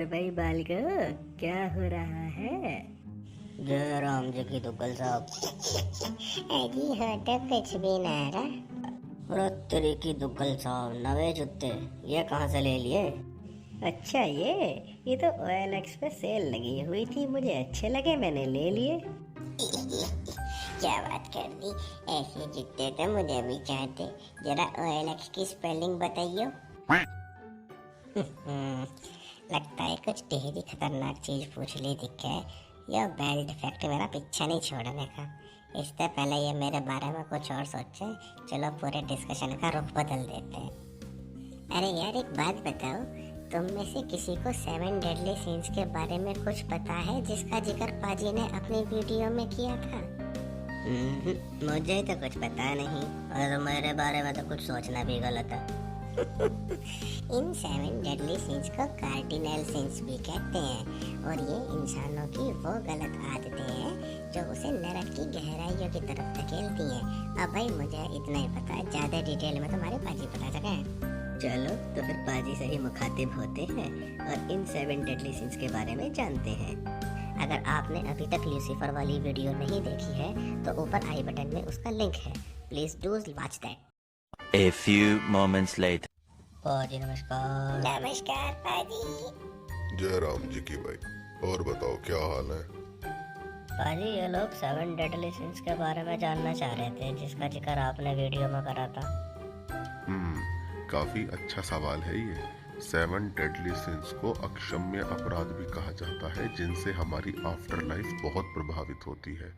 और भाई बालको, क्या हो रहा है? जय राम जी की दुग्गल साहब। अजी हो तो कुछ भी ना रहा। अरे तेरी की दुग्गल साहब, नवे जूते ये कहाँ से ले लिए? अच्छा, ये तो OLX पे सेल लगी हुई थी, मुझे अच्छे लगे, मैंने ले लिए। क्या बात कर दी, ऐसे जूते तो मुझे भी चाहते। जरा OLX की स्पेलिंग बताइयो। लगता है कुछ ढेर ही खतरनाक चीज पूछ ली दिख है। यह बेल्ट फैक्ट मेरा पीछा नहीं छोड़ने का। इससे पहले ये मेरे बारे में कुछ और सोचे, चलो पूरे डिस्कशन का रुख बदल देते हैं। अरे यार, एक बात बताओ, तुम में से किसी को 7 डेडली सीन्स के बारे में कुछ पता है जिसका जिक्र पाजी ने अपनी वीडियो में किया था? मुझे तो कुछ पता नहीं, और मेरे बारे में तो कुछ सोचना भी गलत है। इन 7 डेडली सीन्स को कार्डिनल सीन्स भी कहते हैं, और ये इंसानों की वो गलत आदतें हैं जो उसे नरक की गहराइयों की तरफ धकेलती हैं। अब भाई मुझे इतना ही पता है, ज्यादा डिटेल में तुम्हारे पाजी बता सके। चलो तो फिर पाजी से ही मुखातिब होते हैं और इन 7 डेडली सिंस के बारे में जानते हैं। अगर आपने अभी तक लूसीफर वाली वीडियो नहीं देखी है तो ऊपर आई बटन में उसका लिंक है, please do watch that. A few moments later. पाजी नमस्कार। नमस्कार पाजी। जय राम जी की भाई, और बताओ क्या हाल है? पाजी, ये लोग 7 डेडली सिंस के बारे में जानना चाह रहे थे जिसका जिक्र आपने वीडियो में करा था। काफी अच्छा सवाल है ये। 7 डेडली सिंस को अक्षम्य अपराध भी कहा जाता है, जिनसे हमारी आफ्टर लाइफ बहुत प्रभावित होती है।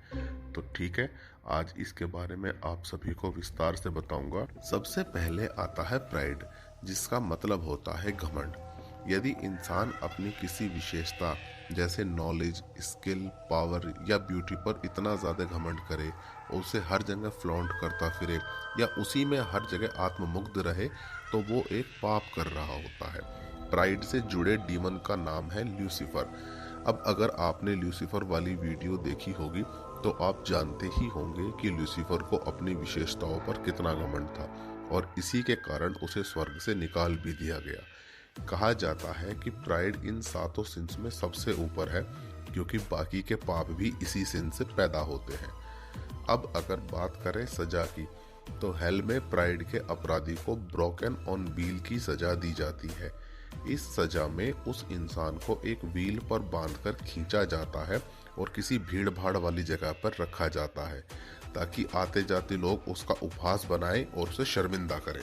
तो ठीक है, आज इसके बारे में आप सभी को विस्तार से बताऊंगा। सबसे पहले आता है प्राइड, जिसका मतलब होता है घमंड। यदि इंसान अपनी किसी विशेषता जैसे नॉलेज, स्किल, पावर या ब्यूटी पर इतना ज़्यादा घमंड करे और उसे हर जगह फ्लॉन्ट करता फिरे या उसी में हर जगह आत्ममुग्ध रहे, तो वो एक पाप कर रहा होता है। प्राइड से जुड़े डीमन का नाम है ल्यूसीफर। अब अगर आपने ल्यूसीफर वाली वीडियो देखी होगी तो आप जानते ही होंगे कि ल्यूसीफर को अपनी विशेषताओं पर कितना घमंड था, और इसी के कारण उसे स्वर्ग से निकाल भी दिया गया। कहा जाता है कि प्राइड इन 7 सिंस में सबसे ऊपर है, क्योंकि बाकी के पाप भी इसी सिन से पैदा होते हैं। अब अगर बात करें सजा की, तो हेल में प्राइड के अपराधी को ब्रोकन ऑन व्हील की सजा दी जाती है। इस सजा में उस इंसान को एक व्हील पर बांधकर खींचा जाता है और किसी भीड़ भाड़ वाली जगह पर रखा जाता है, ताकि आते जाते लोग उसका उपहास बनाएं और उसे शर्मिंदा करें।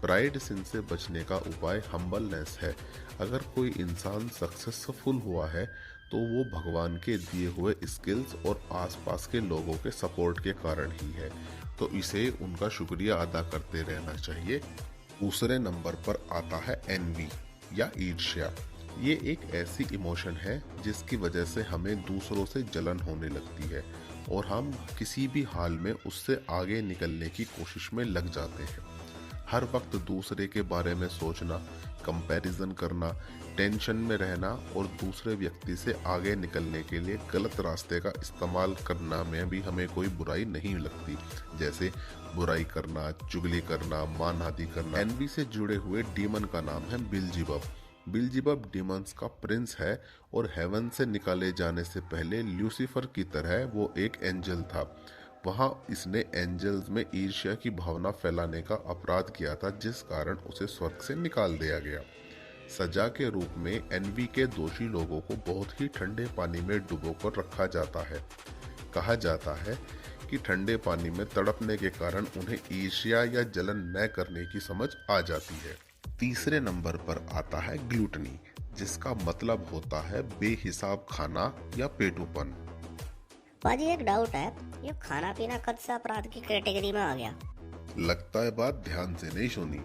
प्राइड सिन से बचने का उपाय हम्बलनेस है। अगर कोई इंसान सक्सेसफुल हुआ है तो वो भगवान के दिए हुए स्किल्स और आसपास के लोगों के सपोर्ट के कारण ही है, तो इसे उनका शुक्रिया अदा करते रहना चाहिए। दूसरे नंबर पर आता है एनवी या ईर्ष्या। ये एक ऐसी इमोशन है जिसकी वजह से हमें दूसरों से जलन होने लगती है और हम किसी भी हाल में उससे आगे निकलने की कोशिश में लग जाते हैं। हर वक्त दूसरे के बारे में सोचना, कंपैरिजन करना, टेंशन में रहना और दूसरे व्यक्ति से आगे निकलने के लिए गलत रास्ते का इस्तेमाल करना में भी हमें कोई बुराई नहीं लगती, जैसे बुराई करना, चुगली करना, मानहानि करना। एनवी से जुड़े हुए डीमन का नाम है बिल्जीबब। बिल्जीबब डीमंस का प्रिंस है और हेवन से निकाले जाने से पहले ल्यूसीफर की तरह वो एक एंजल था। वहाँ इसने एंजल्स में ईर्ष्या की भावना फैलाने का अपराध किया था, जिस कारण उसे स्वर्ग से निकाल दिया गया। सजा के रूप में एनवी के दोषी लोगों को बहुत ही ठंडे पानी में डुबोकर रखा जाता है। कहा जाता है कि ठंडे पानी में तड़पने के कारण उन्हें ईर्ष्या या जलन न करने की समझ आ जाती है। तीसरे नंबर पर आता है ग्लूटनी, जिसका मतलब होता है बेहिसाब खाना या पेटूपन। पाजी, एक डाउट है, ये खाना पीना कद से अपराध की कैटेगरी में आ गया? लगता है बात ध्यान से नहीं सुनी।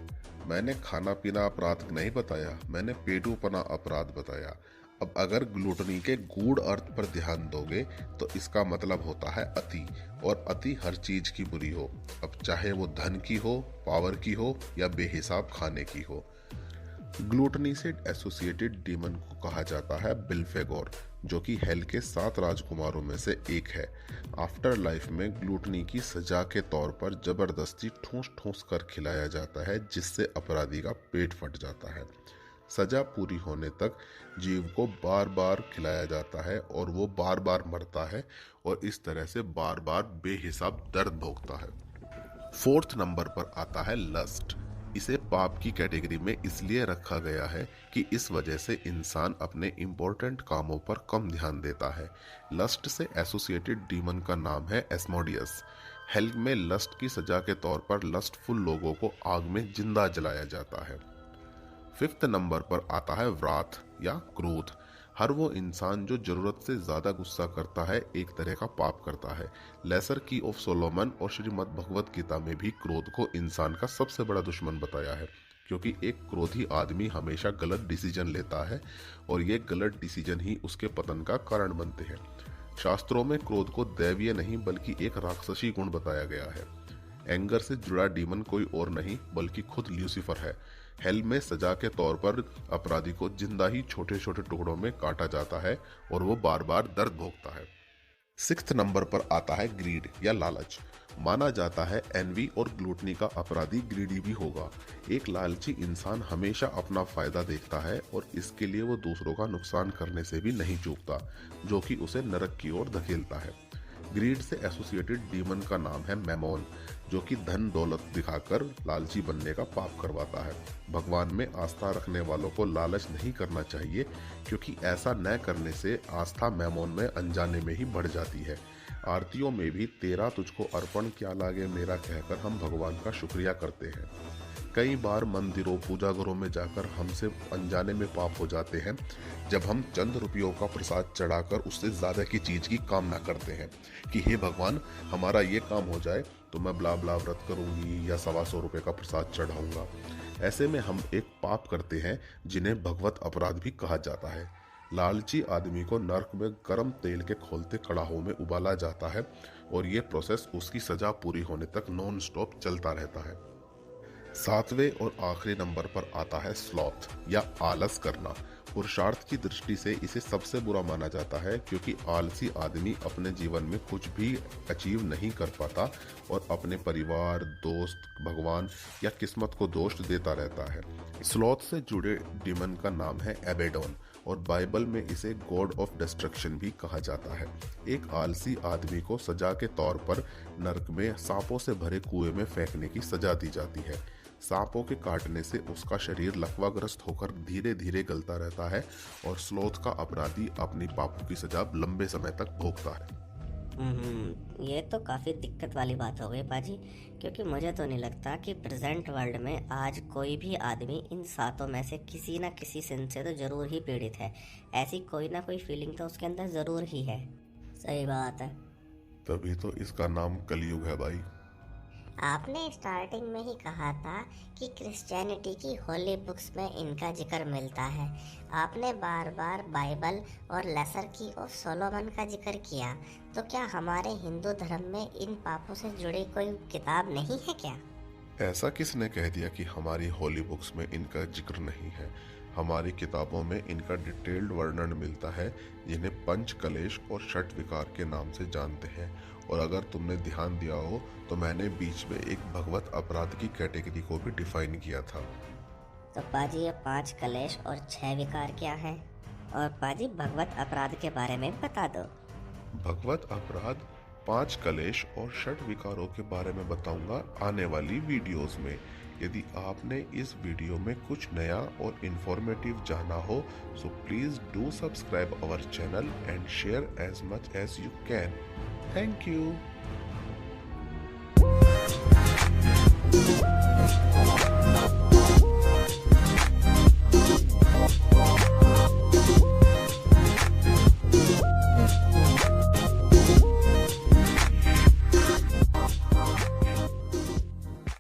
मैंने खाना पीना अपराध नहीं बताया, मैंने पेटूपना अपराध बताया। अब अगर ग्लूटनी के गूढ़ अर्थ पर ध्यान दोगे तो इसका मतलब होता है अति, और अति हर चीज की बुरी हो, अब चाहे वो धन की हो, पावर की हो या बेहिसाब खाने की हो। ग्लूटनी से एसोसिएटेड डीमन को कहा जाता है बिल्फेगोर, जो कि हेल के 7 राजकुमारों में से एक है। आफ्टर लाइफ में ग्लूटनी की सजा के तौर पर जबरदस्ती ठूस ठूस कर खिलाया जाता है, जिससे अपराधी का पेट फट जाता है। सजा पूरी होने तक जीव को बार बार खिलाया जाता है और वो बार बार मरता है और इस तरह से बार बार बेहिसाब दर्द भोगता है। 4th नंबर पर आता है लस्ट। इसे पाप की कैटेगरी में इसलिए रखा गया है कि इस वजह से इंसान अपने इम्पोर्टेंट कामों पर कम ध्यान देता है। लस्ट से एसोसिएटेड डीमन का नाम है एस्मोडियस। हेल में लस्ट की सजा के तौर पर लस्टफुल लोगों को आग में जिंदा जलाया जाता है। 5th नंबर पर आता है व्राथ या क्रोध। हर वो इंसान जो जरूरत से ज्यादा गुस्सा करता है एक तरह का पाप करता है। लेसर की ऑफ सोलोमन और श्रीमद् भगवत गीता में भी क्रोध को इंसान का सबसे बड़ा दुश्मन बताया है, क्योंकि एक क्रोधी आदमी हमेशा गलत डिसीजन लेता है और ये गलत डिसीजन ही उसके पतन का कारण बनते हैं। शास्त्रों में क्रोध को दैवीय नहीं बल्कि एक राक्षसी गुण बताया गया है। एंगर से जुड़ा डीमन कोई और नहीं बल्कि खुद ल्यूसीफर है। हेल में सजा के तौर पर अपराधी को जिंदा ही छोटे छोटे टुकड़ों में काटा जाता है और वो बार बार दर्द भोगता है। 6th नंबर पर आता है ग्रीड या लालच। माना जाता है एनवी और ग्लूटनी का अपराधी ग्रीडी भी होगा। एक लालची इंसान हमेशा अपना फायदा देखता है और इसके लिए वो दूसरों का नुकसान करने से भी नहीं चूकता, जो कि उसे नरक की ओर धकेलता है। ग्रीड से एसोसिएटेड डीमन का नाम है मैमोन, जो कि धन दौलत दिखाकर लालची बनने का पाप करवाता है। भगवान में आस्था रखने वालों को लालच नहीं करना चाहिए, क्योंकि ऐसा न करने से आस्था मैमोन में अनजाने में ही बढ़ जाती है। आरतियों में भी तेरा तुझको अर्पण क्या लागे मेरा कहकर हम भगवान का शुक्रिया करते हैं। कई बार मंदिरों पूजा घरों में जाकर हमसे अनजाने में पाप हो जाते हैं जब हम चंद रुपयों का प्रसाद चढ़ाकर उससे ज्यादा की चीज की कामना करते हैं कि हे भगवान हमारा ये काम हो जाए तो मैं ब्ला ब्ला व्रत करूंगी या 125 रुपये का प्रसाद चढ़ाऊंगा। ऐसे में हम एक पाप करते हैं जिन्हें भगवत अपराध भी कहा जाता है। लालची आदमी को नर्क में गर्म तेल के खोलते कड़ाहों में उबाला जाता है और ये प्रोसेस उसकी सजा पूरी होने तक नॉन स्टॉप चलता रहता है। 7वें और आखिरी नंबर पर आता है स्लॉथ या आलस करना। पुरुषार्थ की दृष्टि से इसे सबसे बुरा माना जाता है, क्योंकि आलसी आदमी अपने जीवन में कुछ भी अचीव नहीं कर पाता और अपने परिवार, दोस्त, भगवान या किस्मत को दोष देता रहता है। स्लॉथ से जुड़े डीमन का नाम है एबेडोन और बाइबल में इसे गॉड ऑफ डिस्ट्रक्शन भी कहा जाता है। एक आलसी आदमी को सजा के तौर पर नरक में सांपों से भरे कुएं में फेंकने की सजा दी जाती है। सांपों के काटने से उसका शरीर लकवाग्रस्त होकर धीरे धीरे गलता रहता है और स्लॉथ का अपराधी अपनी पापों की सजा लंबे समय तक भोगता है। ये तो काफ़ी दिक्कत वाली बात हो गई पाजी, क्योंकि मुझे तो नहीं लगता कि प्रेजेंट वर्ल्ड में आज कोई भी आदमी इन 7 में से किसी न किसी सिन से तो ज़रूर ही पीड़ित है। ऐसी कोई ना कोई फीलिंग तो उसके अंदर ज़रूर ही है। सही बात है। तभी तो इसका नाम कलयुग है भाई। आपने स्टार्टिंग में ही कहा था कि क्रिश्चियनिटी की होली बुक्स में इनका जिक्र मिलता है। आपने बार बार बाइबल और लेसर की ऑफ सोलोमन का जिक्र किया, तो क्या हमारे हिंदू धर्म में इन पापों से जुड़ी कोई किताब नहीं है क्या? ऐसा किसने कह दिया कि हमारी होली बुक्स में इनका जिक्र नहीं है? हमारी किताबों में इनका डिटेल्ड वर्णन मिलता है, जिन्हें पंच कलेश और षट विकार के नाम से जानते हैं। और अगर तुमने ध्यान दिया हो तो मैंने बीच में एक भगवत अपराध की कैटेगरी को भी डिफाइन किया था। तो पाजी ये 5 कलेश और 6 विकार क्या है? और पाजी भगवत अपराध के बारे में बता दो। भगवत अपराध, 5 कलेश और षट विकारों के बारे में बताऊंगा आने वाली वीडियोस में। यदि आपने इस वीडियो में कुछ नया और इंफॉर्मेटिव जाना हो, so please do subscribe our channel and share as much as you can. Thank you.